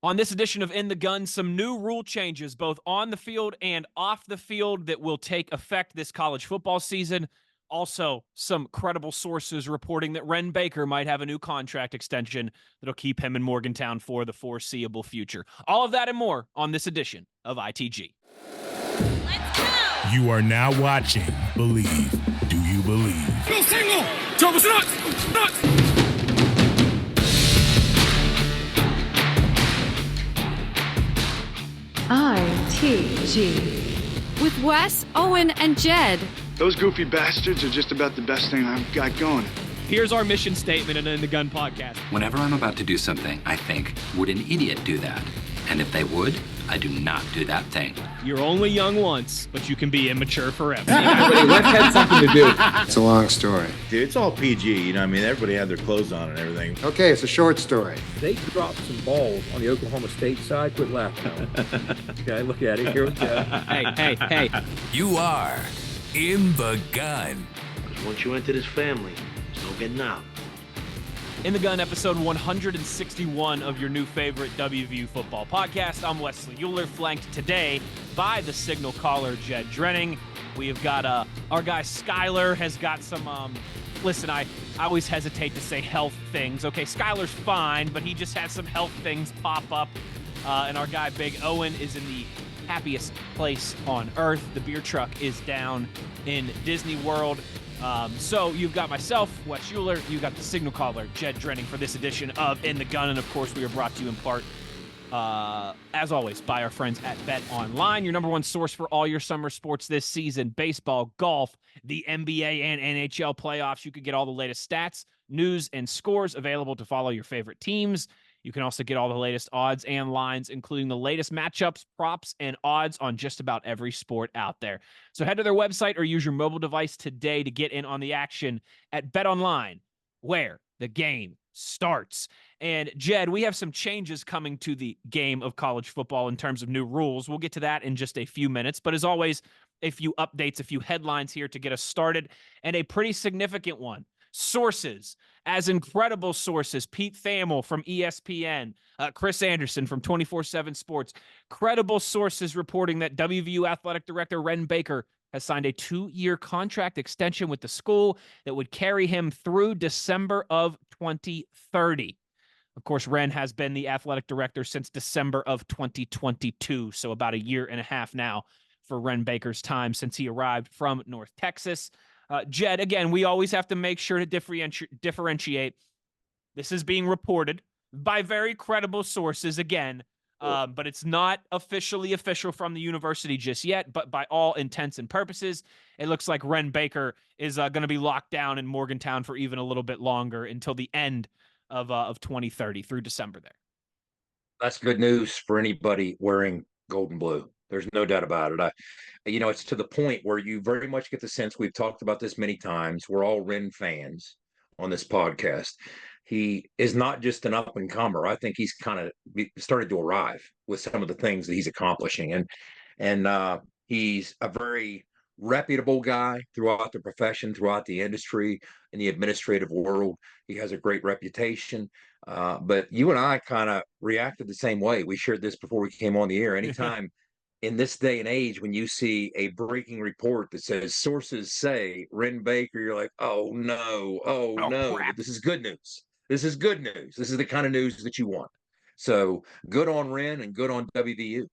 On this edition of In the Gun, some new rule changes both on the field and off the field that will take effect this college football season. Also, some credible sources reporting that Wren Baker might have a new contract extension that'll keep him in Morgantown for the foreseeable future. All of that and more on this edition of ITG. Let's go! You are now watching Believe. Do you believe? Go single! Thomas nuts! ITG with Wes, Owen, and Jed. Those goofy bastards are just about the best thing I've got going. Here's our mission statement in the Gun podcast. Whenever I'm about to do something, I think, would an idiot do that? And if they would, I do not do that thing. You're only young once, but you can be immature forever. Everybody had something to do. It's a long story. Dude, it's all PG, you know what I mean? Everybody had their clothes on and everything. Okay, it's a short story. They dropped some balls on the Oklahoma State side. Quit laughing. Okay, look at it. Here we go. Hey. You are In the Gun. Because once you enter this family, there's no getting out. In the Gun, episode 161 of your new favorite WVU football podcast. I'm Wesley Euler, flanked today by the signal caller, Jed Drenning. We have got our guy Skyler has got some, listen, I always hesitate to say health things. Okay, Skyler's fine, but he just had some health things pop up. And our guy Big Owen is in the happiest place on earth. The beer truck is down in Disney World. So you've got myself, Wes Euler, you've got the signal caller, Jed Drenning, for this edition of In the Gun. And of course, we are brought to you in part, as always, by our friends at Bet Online, your number one source for all your summer sports this season: baseball, golf, the NBA and NHL playoffs. You can get all the latest stats, news, and scores available to follow your favorite teams. You can also get all the latest odds and lines, including the latest matchups, props, and odds on just about every sport out there. So head to their website or use your mobile device today to get in on the action at BetOnline, where the game starts. And Jed, we have some changes coming to the game of college football in terms of new rules. We'll get to that in just a few minutes. But as always, a few updates, a few headlines here to get us started, and a pretty significant one. Sources, as incredible sources, Pete Thamel from ESPN, Chris Anderson from 24/7 Sports, credible sources reporting that WVU Athletic Director Wren Baker has signed a 2-year contract extension with the school that would carry him through December of 2030. Of course, Wren has been the athletic director since December of 2022, so about a year and a half now for Wren Baker's time since he arrived from North Texas. Jed, again, we always have to make sure to differentiate. This is being reported by very credible sources, again, but it's not officially official from the university just yet. But by all intents and purposes, it looks like Wren Baker is going to be locked down in Morgantown for even a little bit longer until the end of 2030 through December there. That's good news for anybody wearing gold and blue. There's no doubt about it. It's to the point where you very much get the sense, we've talked about this many times, we're all Wren fans on this podcast. He is not just an up-and-comer. I think he's kind of started to arrive with some of the things that he's accomplishing. And he's a very reputable guy throughout the profession, throughout the industry, in the administrative world. He has a great reputation. But you and I kind of reacted the same way. We shared this before we came on the air. Anytime in this day and age, when you see a breaking report that says sources say Wren Baker, you're like, oh no, crap. But this is good news. This is good news. This is the kind of news that you want. So good on Wren and good on WVU.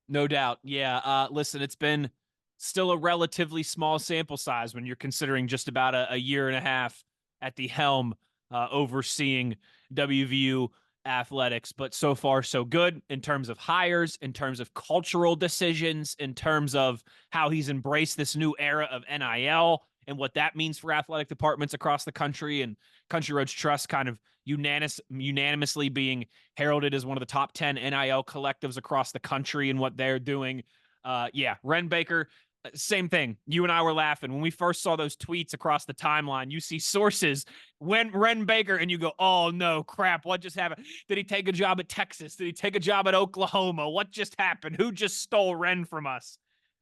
No doubt. Yeah. Listen, it's been still a relatively small sample size when you're considering just about a year and a half at the helm, overseeing WVU athletics, but so far so good in terms of hires, in terms of cultural decisions, in terms of how he's embraced this new era of NIL and what that means for athletic departments across the country, and Country Roads Trust kind of unanimously being heralded as one of the top 10 NIL collectives across the country and what they're doing. Wren Baker, same thing. You and I were laughing when we first saw those tweets across the timeline. You see sources, Wren Baker, and you go, oh no, crap, what just happened? Did he take a job at Texas? Did he take a job at Oklahoma? What just happened? Who just stole Wren from us?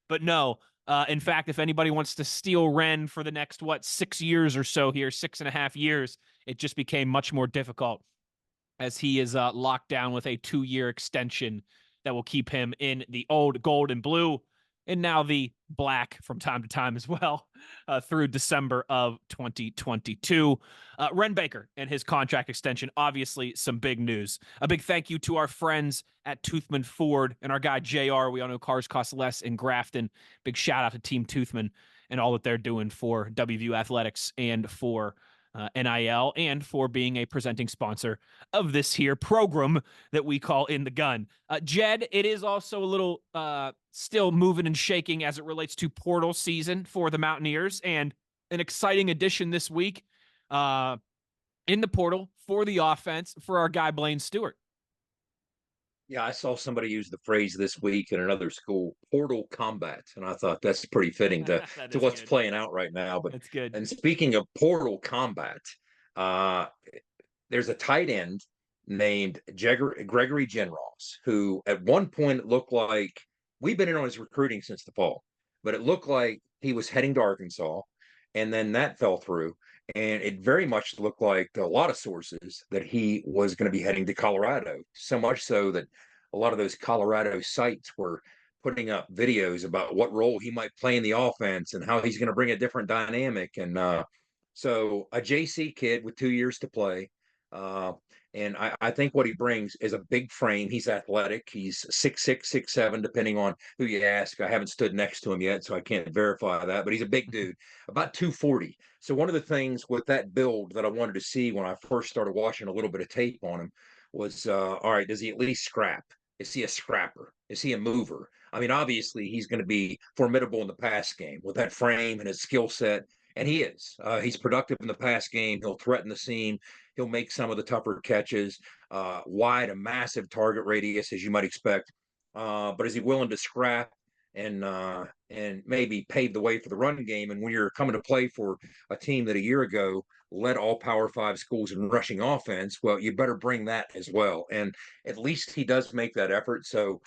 But no, in fact, if anybody wants to steal Wren for the next, 6 years or so here, 6.5 years, it just became much more difficult as he is locked down with a 2-year extension that will keep him in the old gold and blue, and now the black from time to time as well, through December of 2022. Wren Baker and his contract extension, obviously some big news. A big thank you to our friends at Toothman Ford and our guy JR. We all know cars cost less in Grafton. Big shout out to Team Toothman and all that they're doing for WVU Athletics and for NIL, and for being a presenting sponsor of this here program that we call In the Gun. Jed, it is also a little still moving and shaking as it relates to portal season for the Mountaineers, and an exciting addition this week in the portal for the offense for our guy Blaine Stewart. Yeah, I saw somebody use the phrase this week in another school, portal combat, and I thought that's pretty fitting to what's good. Playing out right now. But that's good. And speaking of portal combat, there's a tight end named Gregory Genros, who at one point it looked like we've been in on his recruiting since the fall, but it looked like he was heading to Arkansas, and then that fell through. And it very much looked like a lot of sources that he was going to be heading to Colorado, so much so that a lot of those Colorado sites were putting up videos about what role he might play in the offense and how he's going to bring a different dynamic. And so a JC kid with 2 years to play. And I think what he brings is a big frame. He's athletic. He's 6'6", 6'7", depending on who you ask. I haven't stood next to him yet, so I can't verify that. But he's a big dude, about 240. So one of the things with that build that I wanted to see when I first started watching a little bit of tape on him was, all right, does he at least scrap? Is he a scrapper? Is he a mover? I mean, obviously, he's going to be formidable in the pass game with that frame and his skill set. And he is. He's productive in the pass game. He'll threaten the seam. He'll make some of the tougher catches, wide, a massive target radius, as you might expect. But is he willing to scrap and maybe pave the way for the run game? And when you're coming to play for a team that a year ago led all Power 5 schools in rushing offense, well, you better bring that as well. And at least he does make that effort. So,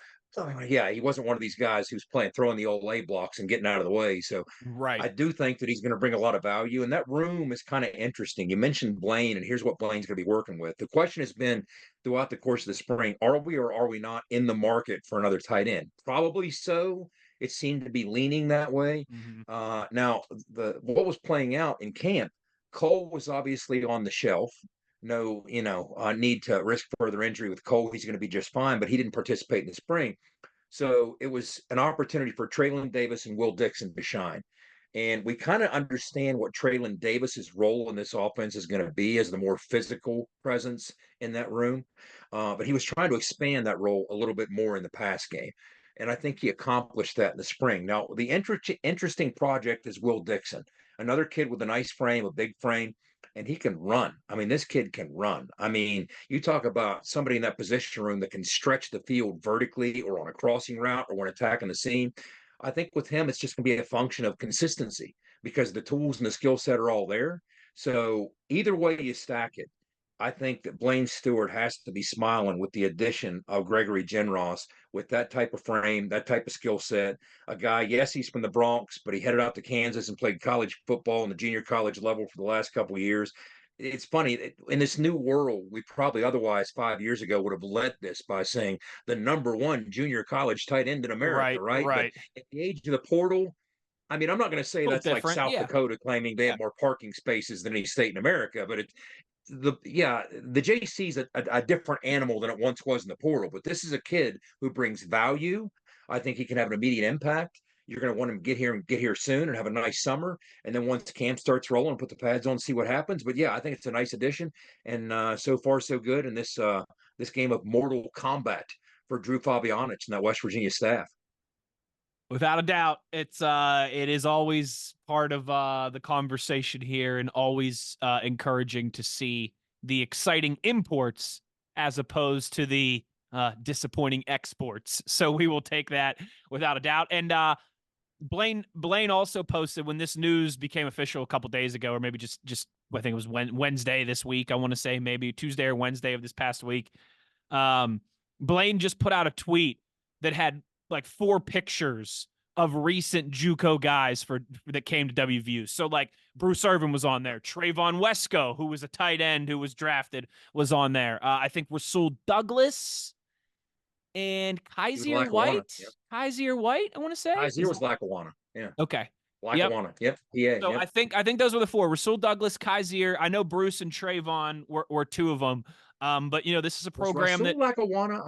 yeah, he wasn't one of these guys who's throwing the old A blocks and getting out of the way. So right. I do think that he's going to bring a lot of value. And that room is kind of interesting. You mentioned Blaine, and here's what Blaine's going to be working with. The question has been throughout the course of the spring, are we or are we not in the market for another tight end? Probably so. It seemed to be leaning that way. Mm-hmm. Now, what was playing out in camp, Cole was obviously on the shelf. No, need to risk further injury with Cole. He's going to be just fine, but he didn't participate in the spring. So it was an opportunity for Traylon Davis and Will Dixon to shine. And we kind of understand what Traylon Davis's role in this offense is going to be as the more physical presence in that room. But he was trying to expand that role a little bit more in the pass game. And I think he accomplished that in the spring. Now, the interesting project is Will Dixon, another kid with a nice frame, a big frame, and he can run. I mean, this kid can run. I mean, you talk about somebody in that position room that can stretch the field vertically or on a crossing route or when attacking the seam. I think with him, it's just going to be a function of consistency because the tools and the skill set are all there. So either way you stack it, I think that Blaine Stewart has to be smiling with the addition of Gregory Genros with that type of frame, that type of skill set. A guy, yes, he's from the Bronx, but he headed out to Kansas and played college football in the junior college level for the last couple of years. It's funny, in this new world, we probably otherwise 5 years ago would have led this by saying the number one junior college tight end in America, right? Right. But at the age of the portal, I mean, I'm not going to say that's like South Dakota claiming they have more parking spaces than any state in America, but the JC's a different animal than it once was in the portal. But this is a kid who brings value. I think he can have an immediate impact. You're going to want him to get here soon and have a nice summer. And then once camp starts rolling, put the pads on, see what happens. But yeah, I think it's a nice addition. And so far, so good in this game of mortal combat for Drew Fabianich and that West Virginia staff. Without a doubt, it is always part of the conversation here, and always encouraging to see the exciting imports as opposed to the disappointing exports. So we will take that without a doubt. And Blaine also posted when this news became official a couple days ago, or maybe just I think it was Wednesday this week. I want to say maybe Tuesday or Wednesday of this past week. Blaine just put out a tweet that had like 4 pictures of recent JUCO guys that came to WVU. So like Bruce Irvin was on there. Trayvon Wesco, who was a tight end who was drafted, was on there. I think Rasul Douglas and Kaiser White. Yep. Kaiser White, I want to say. Kaiser was Lackawanna. Yeah. Okay. Lackawanna. Yep. Yeah. So I think those were the four. Rasul Douglas, Kaiser. I know Bruce and Trayvon were two of them. But this is a program that Lackawanna.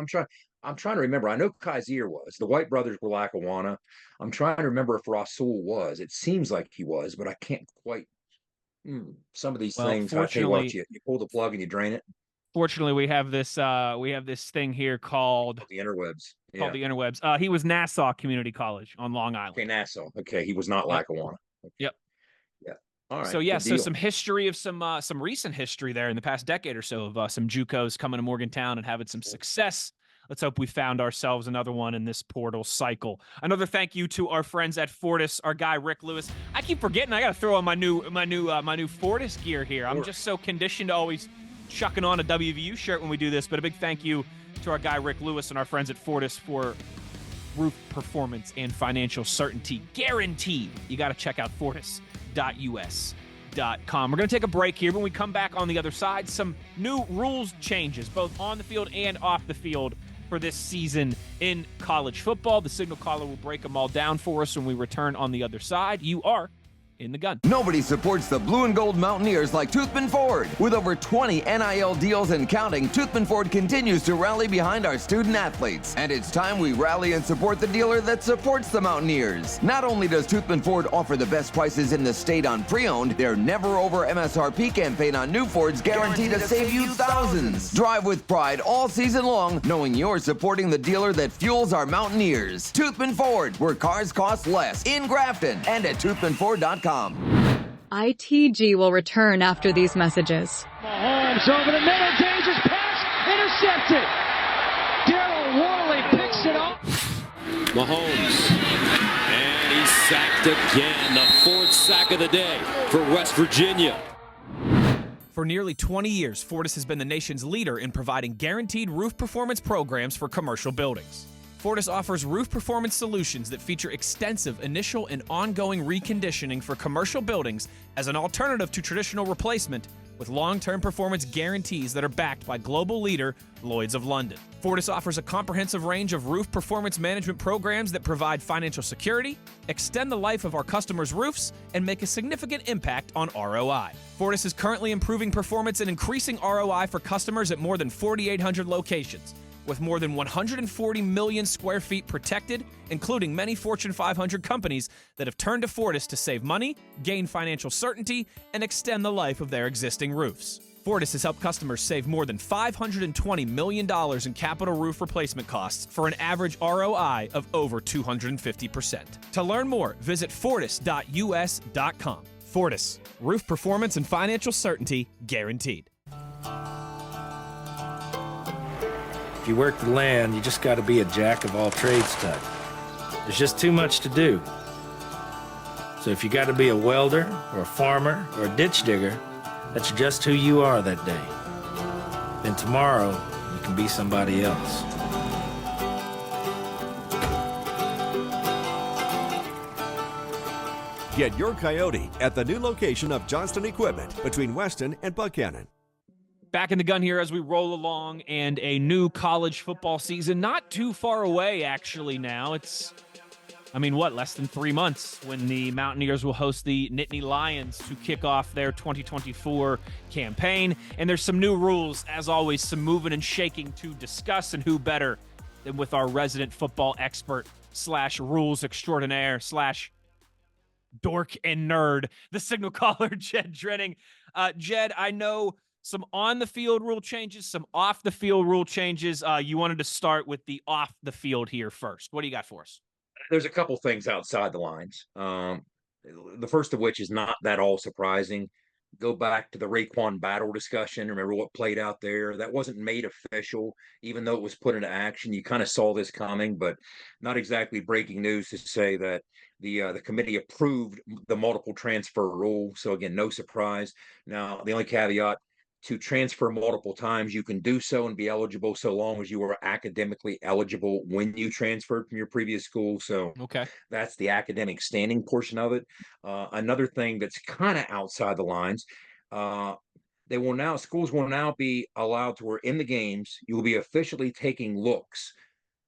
I'm trying to remember. I know Kaiser was. The White brothers were Lackawanna. I'm trying to remember if Rasul was. It seems like he was, but I can't quite. Some of these things. I tell you what, you pull the plug and you drain it. Fortunately, we have this thing here called the interwebs. Called the interwebs. He was Nassau Community College on Long Island. Okay, Nassau. Okay, he was not Lackawanna. Okay. Yep. Yeah. All right. So some history of some recent history there in the past decade or so of some JUCOs coming to Morgantown and having some success. Let's hope we found ourselves another one in this portal cycle. Another thank you to our friends at Fortis, our guy Rick Lewis. I keep forgetting I got to throw on my new Fortis gear here. I'm just so conditioned to always chucking on a WVU shirt when we do this, but a big thank you to our guy Rick Lewis and our friends at Fortis for roof performance and financial certainty guaranteed. You got to check out fortis.us.com. We're going to take a break here. When we come back on the other side, some new rules changes, both on the field and off the field for this season in college football. The signal caller will break them all down for us when we return on the other side. You are in the gun. Nobody supports the blue and gold Mountaineers like Toothman Ford. With over 20 NIL deals and counting, Toothman Ford continues to rally behind our student athletes. And it's time we rally and support the dealer that supports the Mountaineers. Not only does Toothman Ford offer the best prices in the state on pre-owned, their never over MSRP campaign on new Fords guaranteed to save you thousands. Drive with pride all season long, knowing you're supporting the dealer that fuels our Mountaineers. Toothman Ford, where cars cost less, in Grafton and at toothmanford.com. ITG will return after these messages. Mahomes over the middle, dangerous pass, intercepted. Darryl Worley picks it up. Mahomes, and he's sacked again. The fourth sack of the day for West Virginia. For nearly 20 years, Fortis has been the nation's leader in providing guaranteed roof performance programs for commercial buildings. Fortis offers roof performance solutions that feature extensive initial and ongoing reconditioning for commercial buildings as an alternative to traditional replacement, with long-term performance guarantees that are backed by global leader Lloyd's of London. Fortis offers a comprehensive range of roof performance management programs that provide financial security, extend the life of our customers' roofs, and make a significant impact on ROI. Fortis is currently improving performance and increasing ROI for customers at more than 4,800 locations, with more than 140 million square feet protected, including many Fortune 500 companies that have turned to Fortis to save money, gain financial certainty, and extend the life of their existing roofs. Fortis has helped customers save more than $520 million in capital roof replacement costs for an average ROI of over 250%. To learn more, visit fortis.us.com. Fortis, roof performance and financial certainty guaranteed. If you work the land, you just got to be a jack of all trades type. There's just too much to do. So if you got to be a welder or a farmer or a ditch digger, that's just who you are that day. Then tomorrow, you can be somebody else. Get your Coyote at the new location of Johnston Equipment between Weston and Buchanan. Back in the gun here as we roll along, and a new college football season not too far away, actually, now. It's, less than 3 months when the Mountaineers will host the Nittany Lions to kick off their 2024 campaign. And there's some new rules, as always, some moving and shaking to discuss, and who better than with our resident football expert / rules extraordinaire / dork and nerd, the signal caller, Jed Drenning. Jed, I know some on-the-field rule changes, some off-the-field rule changes. You wanted to start with the off-the-field here first. What do you got for us? There's a couple things outside the lines. The first of which is not that all surprising. Go back to the Raekwon Battle discussion. Remember what played out there? That wasn't made official, even though it was put into action. You kind of saw this coming, but not exactly breaking news to say that the committee approved the multiple transfer rule. So again, no surprise. Now, the only caveat, to transfer multiple times. You can do so and be eligible so long as you are academically eligible when you transferred from your previous school. So that's the academic standing portion of it. Another thing that's kind of outside the lines, schools will now be allowed to, where in the games, you will be officially taking looks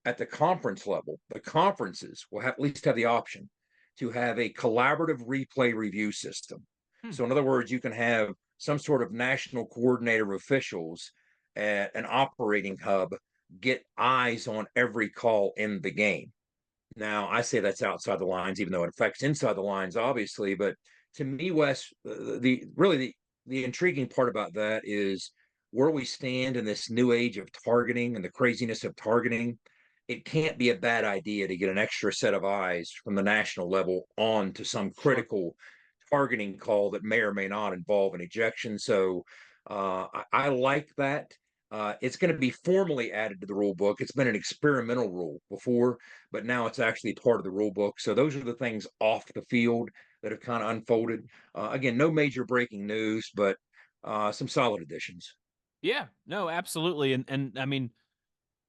at the conference level. The conferences will at least have the option to have a collaborative replay review system. So in other words, you can have some sort of national coordinator of officials at an operating hub get eyes on every call in the game. Now, I say that's outside the lines, even though it affects inside the lines, obviously. But to me, Wes, the intriguing part about that is where we stand in this new age of targeting and the craziness of targeting. It can't be a bad idea to get an extra set of eyes from the national level on to some critical targeting call that may or may not involve an ejection. So I like that. It's going to be formally added to the rule book. It's been an experimental rule before, but now it's actually part of the rule book. So those are the things off the field that have kind of unfolded. Again, no major breaking news, but some solid additions. Yeah, no, absolutely. And I mean,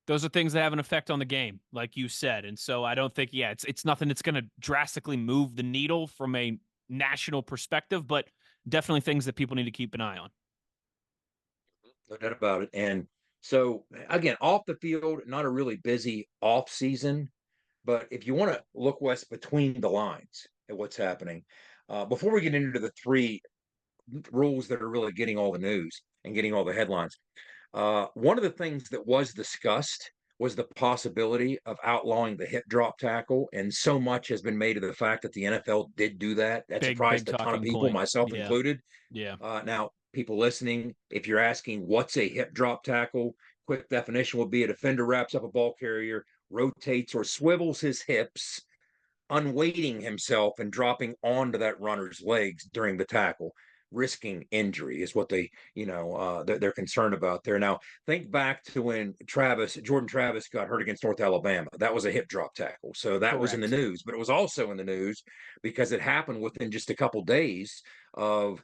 those are things that have an effect on the game, like you said. And so I don't think, it's nothing that's going to drastically move the needle from a national perspective, but definitely things that people need to keep an eye on. No doubt about it. And so, again, off the field, not a really busy off season. But if you want to look, Wes, between the lines at what's happening, before we get into the three rules that are really getting all the news and getting all the headlines, one of the things that was discussed was the possibility of outlawing the hip drop tackle. And so much has been made of the fact that the NFL did do that. That surprised a ton of people, myself included. Yeah. Now, people listening, if you're asking what's a hip drop tackle, quick definition would be a defender wraps up a ball carrier, rotates or swivels his hips, unweighting himself and dropping onto that runner's legs during the tackle, risking injury is what they're concerned about there. Now, think back to when Jordan Travis got hurt against North Alabama. That was a hip drop tackle. So that was in the news, but it was also in the news because it happened within just a couple days of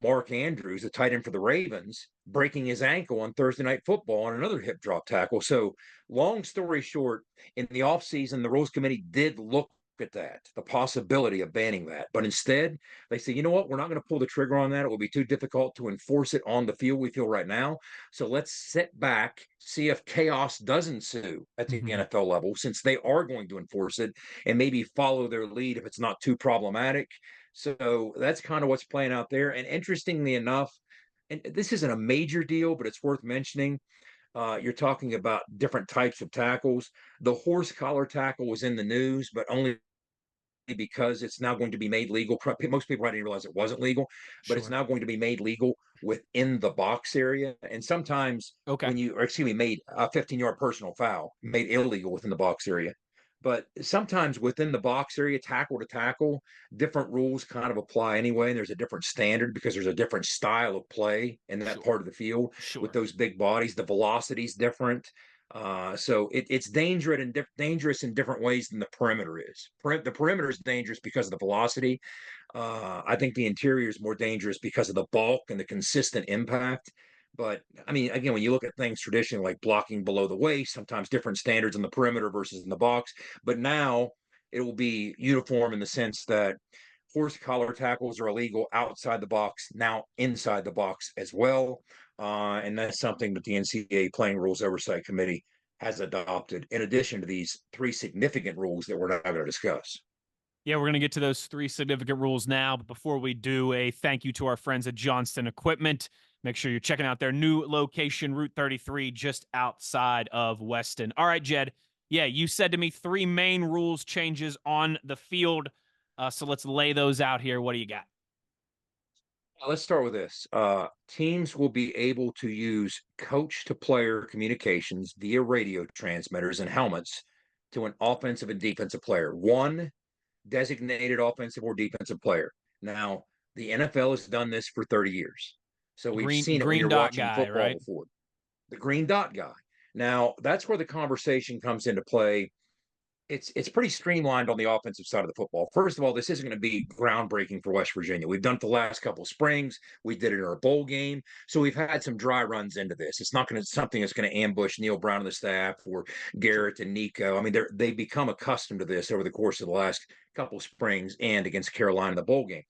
Mark Andrews, the tight end for the Ravens, breaking his ankle on Thursday Night Football on another hip drop tackle. So long story short, in the offseason, the Rules Committee did look at that, the possibility of banning that. But instead, they say, you know what? We're not going to pull the trigger on that. It will be too difficult to enforce it on the field, we feel right now. So let's sit back, see if chaos does ensue at the NFL level, since they are going to enforce it, and maybe follow their lead if it's not too problematic. So that's kind of what's playing out there. And interestingly enough, and this isn't a major deal, but it's worth mentioning. You're talking about different types of tackles. The horse collar tackle was in the news, but only because it's now going to be made legal. Most people didn't realize it wasn't legal, but it's now going to be made legal within the box area. And sometimes made a 15-yard personal foul, made illegal within the box area. But sometimes within the box area, tackle to tackle, different rules kind of apply anyway. And there's a different standard because there's a different style of play in that part of the field with those big bodies. The velocity is different. So it's dangerous in different ways than the perimeter is. The perimeter is dangerous because of the velocity. I think the interior is more dangerous because of the bulk and the consistent impact. But I mean, again, when you look at things traditionally like blocking below the waist, sometimes different standards in the perimeter versus in the box. But now it will be uniform in the sense that horse collar tackles are illegal outside the box, now inside the box as well. And that's something that the NCAA Playing Rules Oversight Committee has adopted, in addition to these three significant rules that we're not going to discuss. Yeah, we're going to get to those three significant rules now. But before we do, a thank you to our friends at Johnston Equipment. Make sure you're checking out their new location, Route 33, just outside of Weston. All right, Jed. Yeah, you said to me three main rules changes on the field. So let's lay those out here. What do you got? Let's start with this. Teams will be able to use coach-to-player communications via radio transmitters and helmets to an offensive and defensive player. One designated offensive or defensive player. Now, the NFL has done this for 30 years. So we've seen it when you're watching football before. The green dot guy. Now, that's where the conversation comes into play. it's pretty streamlined on the offensive side of the football. First of all, this isn't going to be groundbreaking for West Virginia. We've done it the last couple of springs. We did it in our bowl game. So we've had some dry runs into this. It's not going to something that's going to ambush Neil Brown and the staff or Garrett and Nico. I mean, they've become accustomed to this over the course of the last couple of springs and against Carolina in the bowl game.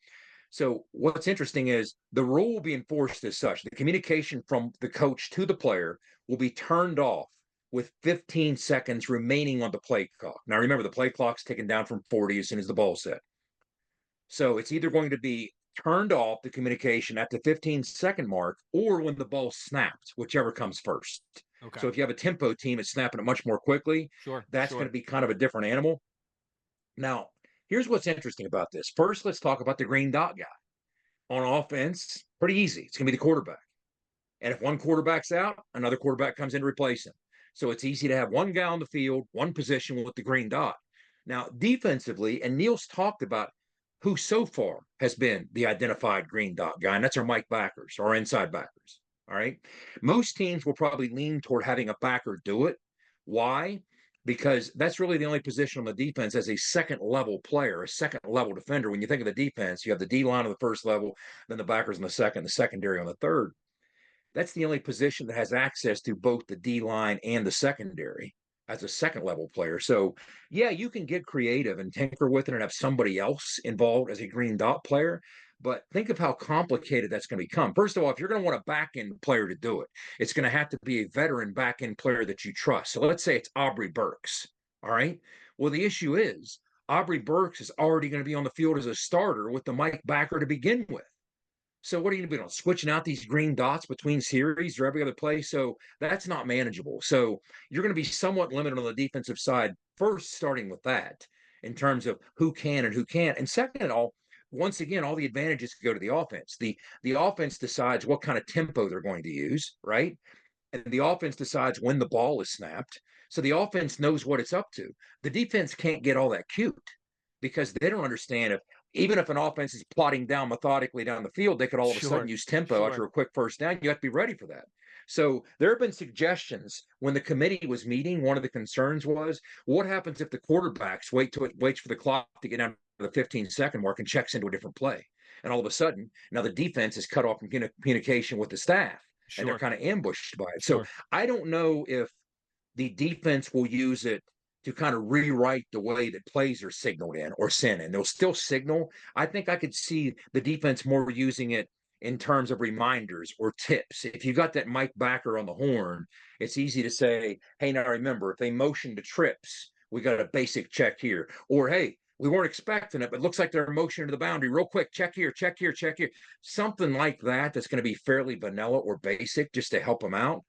So what's interesting is the rule will be enforced as such. The communication from the coach to the player will be turned off with 15 seconds remaining on the play clock. Now, remember, the play clock's taken down from 40 as soon as the ball's set. So it's either going to be turned off, the communication, at the 15-second mark, or when the ball snapped, whichever comes first. Okay. So if you have a tempo team, it's snapping it much more quickly. That's going to be kind of a different animal. Now, here's what's interesting about this. First, let's talk about the green dot guy. On offense, pretty easy. It's going to be the quarterback. And if one quarterback's out, another quarterback comes in to replace him. So it's easy to have one guy on the field, one position with the green dot. Now, defensively, and Neil's talked about who so far has been the identified green dot guy, and that's our Mike backers, our inside backers. All right. Most teams will probably lean toward having a backer do it. Why? Because that's really the only position on the defense as a second level player, a second level defender. When you think of the defense, you have the D line on the first level, then the backers on the second, the secondary on the third. That's the only position that has access to both the D line and the secondary as a second level player. So, yeah, you can get creative and tinker with it and have somebody else involved as a green dot player. But think of how complicated that's going to become. First of all, if you're going to want a back end player to do it, it's going to have to be a veteran back end player that you trust. So let's say it's Aubrey Burks. All right. Well, the issue is Aubrey Burks is already going to be on the field as a starter with the Mike backer to begin with. So what are you going to be doing? Switching out these green dots between series or every other play? So that's not manageable. So you're going to be somewhat limited on the defensive side, first starting with that in terms of who can and who can't. And second of all, once again, all the advantages go to the offense. The offense decides what kind of tempo they're going to use, right? And the offense decides when the ball is snapped. So the offense knows what it's up to. The defense can't get all that cute because they don't understand even if an offense is plodding down methodically down the field, they could all of a sudden use tempo after a quick first down. You have to be ready for that. So there have been suggestions when the committee was meeting. One of the concerns was, what happens if the quarterbacks waits for the clock to get down to the 15-second mark and checks into a different play? And all of a sudden, now the defense is cut off from communication with the staff, and they're kind of ambushed by it. So I don't know if the defense will use it to kind of rewrite the way that plays are signaled in or sent in. They'll still signal. I think I could see the defense more using it in terms of reminders or tips. If you got that Mike backer on the horn, it's easy to say, hey, now remember, if they motion to trips, we got a basic check here. Or, hey, we weren't expecting it, but it looks like they're motioning to the boundary. Real quick, check here, check here, check here. Something like that that's going to be fairly vanilla or basic just to help them out.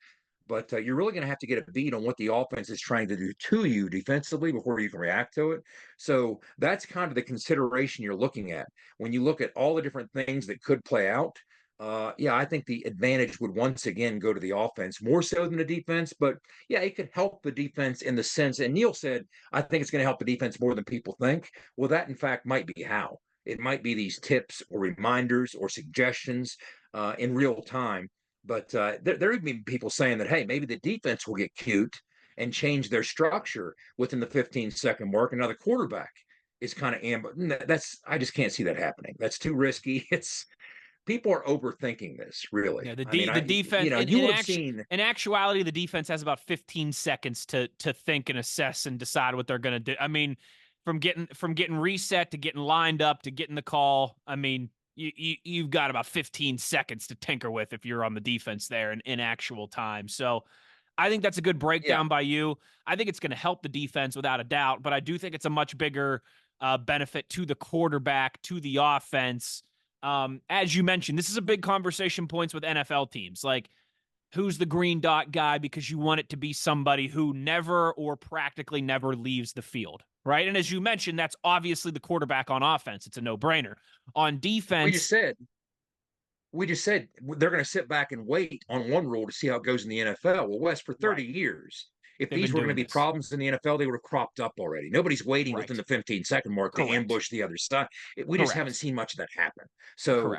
But you're really going to have to get a beat on what the offense is trying to do to you defensively before you can react to it. So that's kind of the consideration you're looking at. When you look at all the different things that could play out, I think the advantage would once again go to the offense more so than the defense. But, yeah, it could help the defense in the sense, and Neil said, I think it's going to help the defense more than people think. Well, that, in fact, might be how. It might be these tips or reminders or suggestions in real time. But there have been people saying that, hey, maybe the defense will get cute and change their structure within the 15-second mark. And now the quarterback is kind of I just can't see that happening. That's too risky. People are overthinking this, really. Yeah, the defense. In actuality, the defense has about 15 seconds to think and assess and decide what they're going to do. I mean, from getting reset to getting lined up to getting the call. I mean, you've got about 15 seconds to tinker with if you're on the defense there in actual time. So I think that's a good breakdown by you. I think it's going to help the defense without a doubt, but I do think it's a much bigger benefit to the quarterback, to the offense. As you mentioned, this is a big conversation points with NFL teams. Like, who's the green dot guy? Because you want it to be somebody who never or practically never leaves the field, right? And as you mentioned, that's obviously the quarterback on offense. It's a no-brainer. On defense, we just said they're going to sit back and wait on one rule to see how it goes in the NFL. Well, Wes, for 30 years, if these were going to be problems in the NFL, they would have cropped up already. Nobody's waiting within the 15-second mark to ambush the other side. We just haven't seen much of that happen. So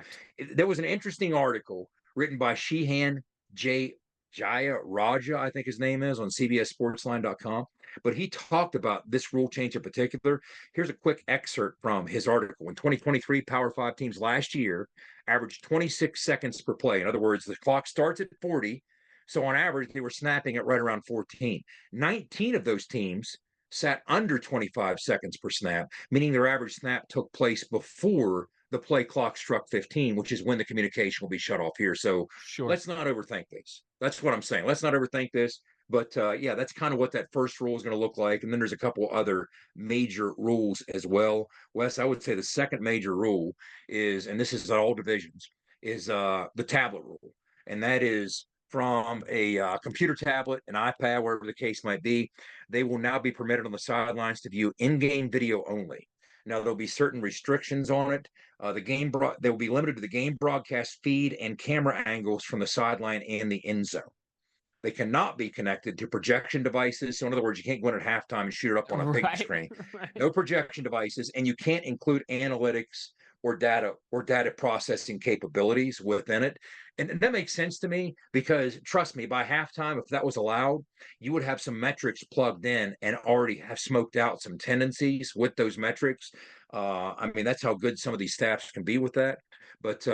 there was an interesting article written by Sheehan J. Jaya Raja, I think his name is, on CBSSportsline.com. But he talked about this rule change in particular. Here's a quick excerpt from his article. In 2023, Power 5 teams last year averaged 26 seconds per play. In other words, the clock starts at 40. So on average, they were snapping at right around 14. 19 of those teams sat under 25 seconds per snap, meaning their average snap took place before the play clock struck 15, which is when the communication will be shut off here. So let's not overthink this. That's what I'm saying. Let's not overthink this. But yeah, that's kind of what that first rule is going to look like. And then there's a couple other major rules as well. Wes, I would say the second major rule is, and this is at all divisions, is the tablet rule. And that is from a computer tablet, an iPad, wherever the case might be, they will now be permitted on the sidelines to view in-game video only. Now, there'll be certain restrictions on it. They will be limited to the game broadcast feed and camera angles from the sideline and the end zone. They cannot be connected to projection devices. So in other words, you can't go in at halftime and shoot it up on a big screen. No projection devices, and you can't include analytics or data processing capabilities within it. And that makes sense to me because, trust me, by halftime, if that was allowed, you would have some metrics plugged in and already have smoked out some tendencies with those metrics. I mean, that's how good some of these staffs can be with that. But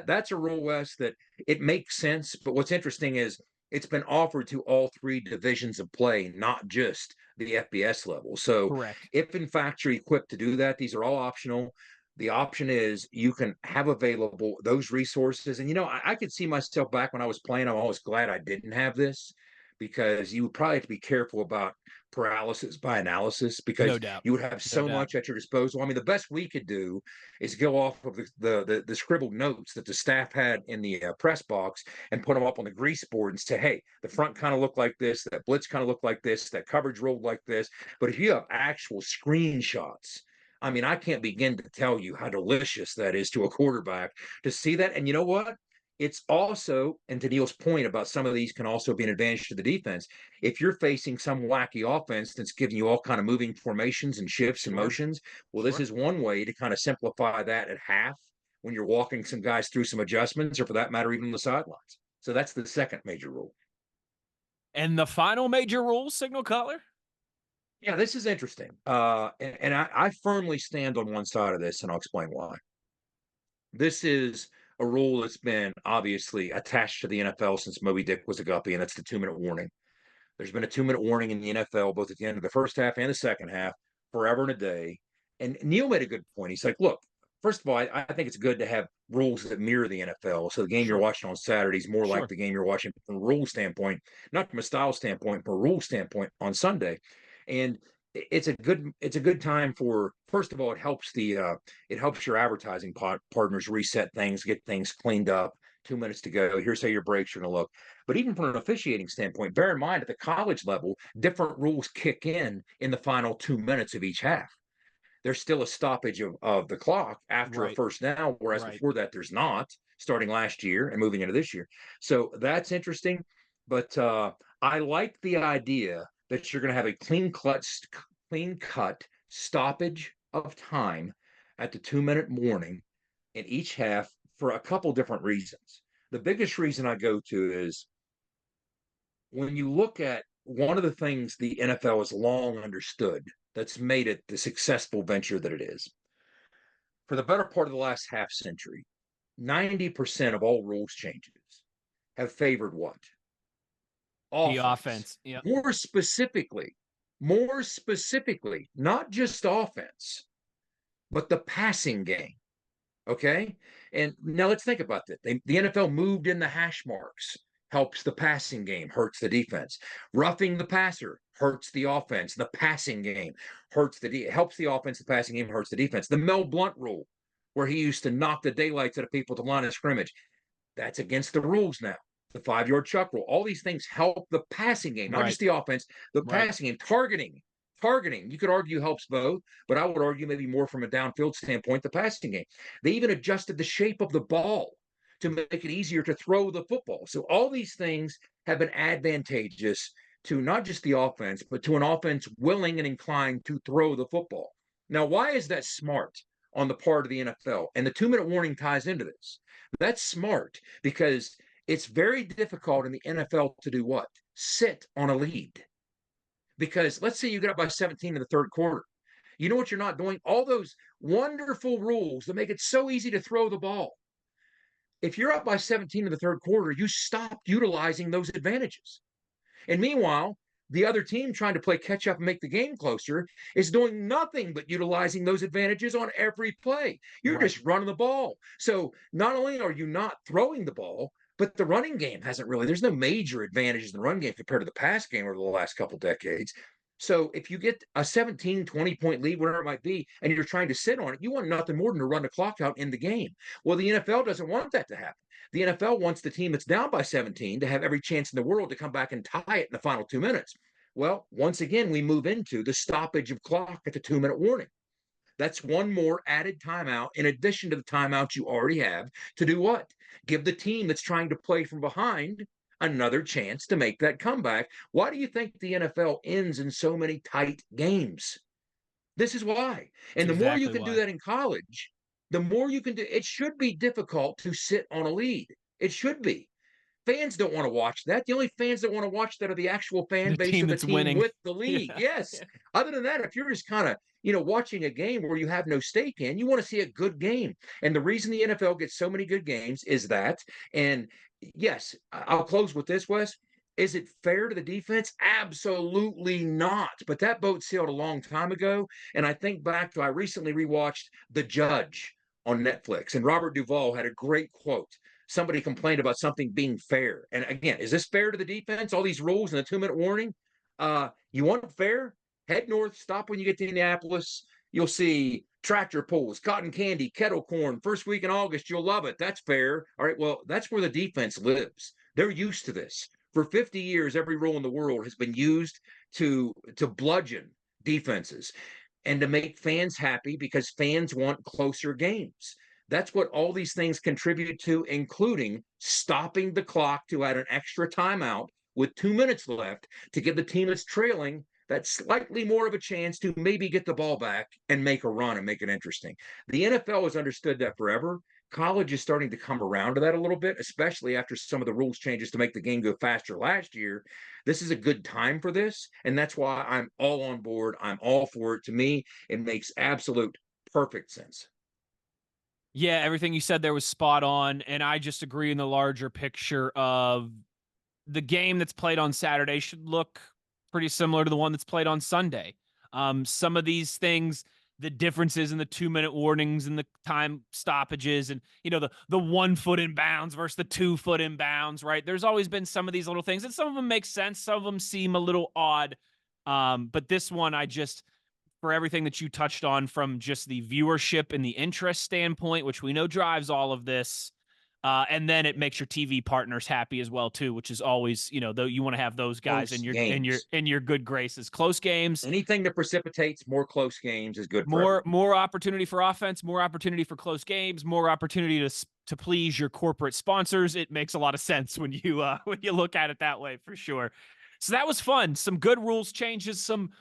that's a rule, Wes, that it makes sense. But what's interesting is it's been offered to all three divisions of play, not just the FBS level. So if, in fact, you're equipped to do that, these are all optional. The option is you can have available those resources. And, I could see myself back when I was playing. I'm always glad I didn't have this because you would probably have to be careful about paralysis by analysis because you would have so much at your disposal. I mean, the best we could do is go off of the scribbled notes that the staff had in the press box and put them up on the grease board and say, hey, the front kind of looked like this, that blitz kind of looked like this, that coverage rolled like this. But if you have actual screenshots, I mean, I can't begin to tell you how delicious that is to a quarterback to see that. And you know what? It's also, and to Neil's point about some of these can also be an advantage to the defense. If you're facing some wacky offense that's giving you all kind of moving formations and shifts and motions, well, this is one way to kind of simplify that at half when you're walking some guys through some adjustments, or for that matter, even on the sidelines. So that's the second major rule. And the final major rule, signal caller? Yeah, this is interesting. And I firmly stand on one side of this, and I'll explain why. This is a rule that's been obviously attached to the NFL since Moby Dick was a guppy, and that's the 2-minute warning. There's been a 2-minute warning in the NFL, both at the end of the first half and the second half, forever and a day. And Neil made a good point. He's like, look, first of all, I think it's good to have rules that mirror the NFL. So the game you're watching on Saturday is more like the game you're watching from a rule standpoint, not from a style standpoint, from a rule standpoint on Sunday. And it's a good time for, first of all, it helps your advertising partners reset things, get things cleaned up. 2 minutes to go. Here's how your breaks are going to look. But even from an officiating standpoint, bear in mind at the college level, different rules kick in the final 2 minutes of each half. There's still a stoppage of the clock after a first down, whereas before that there's not, starting last year and moving into this year. So that's interesting. But I like the idea that you're going to have a clean cut stoppage of time at the 2-minute warning in each half for a couple different reasons. The biggest reason I go to is when you look at one of the things the NFL has long understood that's made it the successful venture that it is. For the better part of the last half century, 90% of all rules changes have favored what? The offense. Yep. More specifically, not just offense, but the passing game. Okay? And now let's think about that. The NFL moved in the hash marks, helps the passing game, hurts the defense. Roughing the passer hurts the offense. The passing game helps the offense, the passing game hurts the defense. The Mel Blount rule, where he used to knock the daylights out of people at the line of scrimmage, that's against the rules now. The 5-yard chuck rule. All these things help the passing game, not just the offense, the passing game. Targeting, you could argue helps both, but I would argue maybe more from a downfield standpoint, the passing game. They even adjusted the shape of the ball to make it easier to throw the football. So all these things have been advantageous to not just the offense, but to an offense willing and inclined to throw the football. Now, why is that smart on the part of the NFL? And the 2-minute warning ties into this. That's smart because It's very difficult in the NFL to do what? Sit on a lead. Because let's say you get up by 17 in the third quarter. You know what you're not doing? All those wonderful rules that make it so easy to throw the ball. If you're up by 17 in the third quarter, you stopped utilizing those advantages. And meanwhile, the other team trying to play catch up and make the game closer is doing nothing but utilizing those advantages on every play. You're just running the ball. So not only are you not throwing the ball, but the running game hasn't really, there's no major advantages in the run game compared to the pass game over the last couple decades. So if you get a 17, 20-point lead, whatever it might be, and you're trying to sit on it, you want nothing more than to run the clock out in the game. Well, the NFL doesn't want that to happen. The NFL wants the team that's down by 17 to have every chance in the world to come back and tie it in the final 2 minutes. Well, once again, we move into the stoppage of clock at the 2-minute warning. That's one more added timeout in addition to the timeouts you already have to do what? Give the team that's trying to play from behind another chance to make that comeback. Why do you think the NFL ends in so many tight games? This is why. And the more you can do that in college, the more you can do. It should be difficult to sit on a lead. It should be. Fans don't want to watch that. The only fans that want to watch that are the actual fan base of the team winning with the league. Yes. Other than that, if you're just kind of, watching a game where you have no stake in, you want to see a good game. And the reason the NFL gets so many good games is that. And yes, I'll close with this, Wes. Is it fair to the defense? Absolutely not. But that boat sailed a long time ago. And I think back to, I recently rewatched The Judge on Netflix, and Robert Duvall had a great quote. Somebody complained about something being fair. And again, is this fair to the defense? All these rules and the 2-minute warning? You want it fair? Head north, stop when you get to Indianapolis. You'll see tractor pulls, cotton candy, kettle corn. First week in August, you'll love it. That's fair. All right, well, that's where the defense lives. They're used to this. For 50 years, every rule in the world has been used to bludgeon defenses and to make fans happy because fans want closer games. That's what all these things contribute to, including stopping the clock to add an extra timeout with 2 minutes left to give the team that's trailing that slightly more of a chance to maybe get the ball back and make a run and make it interesting. The NFL has understood that forever. College is starting to come around to that a little bit, especially after some of the rules changes to make the game go faster last year. This is a good time for this, and that's why I'm all on board. I'm all for it. To me, it makes absolute perfect sense. Yeah, everything you said there was spot on, and I just agree in the larger picture of the game that's played on Saturday should look pretty similar to the one that's played on Sunday. Some of these things, the differences in the 2-minute warnings and the time stoppages and, the 1 foot in bounds versus the 2 foot in bounds, right? There's always been some of these little things, and some of them make sense. Some of them seem a little odd. But this one, for everything that you touched on from just the viewership and the interest standpoint, which we know drives all of this. And then it makes your TV partners happy as well too, which is always, though you want to have those guys in your good graces. Close games. Anything that precipitates more close games is good. More opportunity for offense, more opportunity for close games, more opportunity to please your corporate sponsors. It makes a lot of sense when you look at it that way, for sure. So that was fun. Some good rules changes, some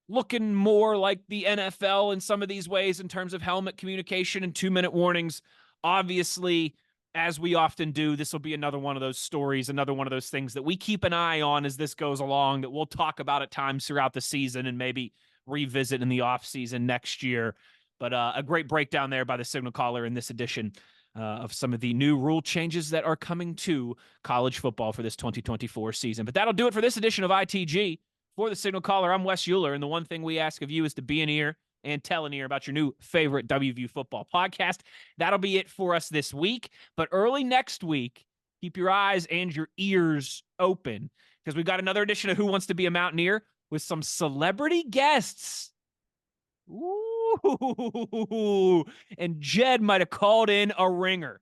looking more like the NFL in some of these ways in terms of helmet communication and 2-minute warnings. Obviously, as we often do, this will be another one of those stories, another one of those things that we keep an eye on as this goes along, that we'll talk about at times throughout the season and maybe revisit in the offseason next year. But a great breakdown there by the Signal Caller in this edition of some of the new rule changes that are coming to college football for this 2024 season. But that'll do it for this edition of ITG. For the Signal Caller, I'm Wes Euler, and the one thing we ask of you is to be an ear and tell an ear about your new favorite WVU football podcast. That'll be it for us this week. But early next week, keep your eyes and your ears open, because we've got another edition of Who Wants to Be a Mountaineer with some celebrity guests. Ooh, and Jed might have called in a ringer.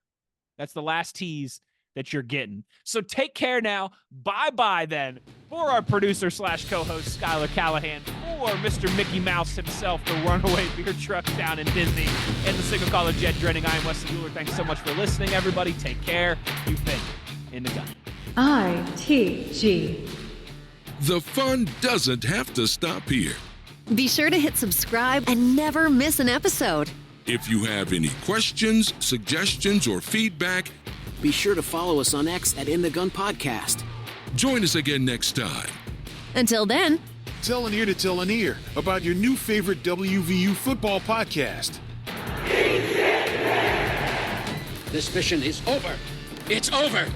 That's the last tease that you're getting. So take care now. Bye-bye then. For our producer / co-host, Skylar Callahan, for Mr. Mickey Mouse himself, the runaway beer truck down in Disney, and the Signal Caller, Jed Drenning, I am Wesley Euler. Thanks so much for listening, everybody. Take care. You've been in the gun. ITG. The fun doesn't have to stop here. Be sure to hit subscribe and never miss an episode. If you have any questions, suggestions, or feedback, Be sure to follow us on X at In the Gun Podcast. Join us again next time. Until then, tell an ear to tell an ear about your new favorite WVU football podcast. This mission is over. It's over.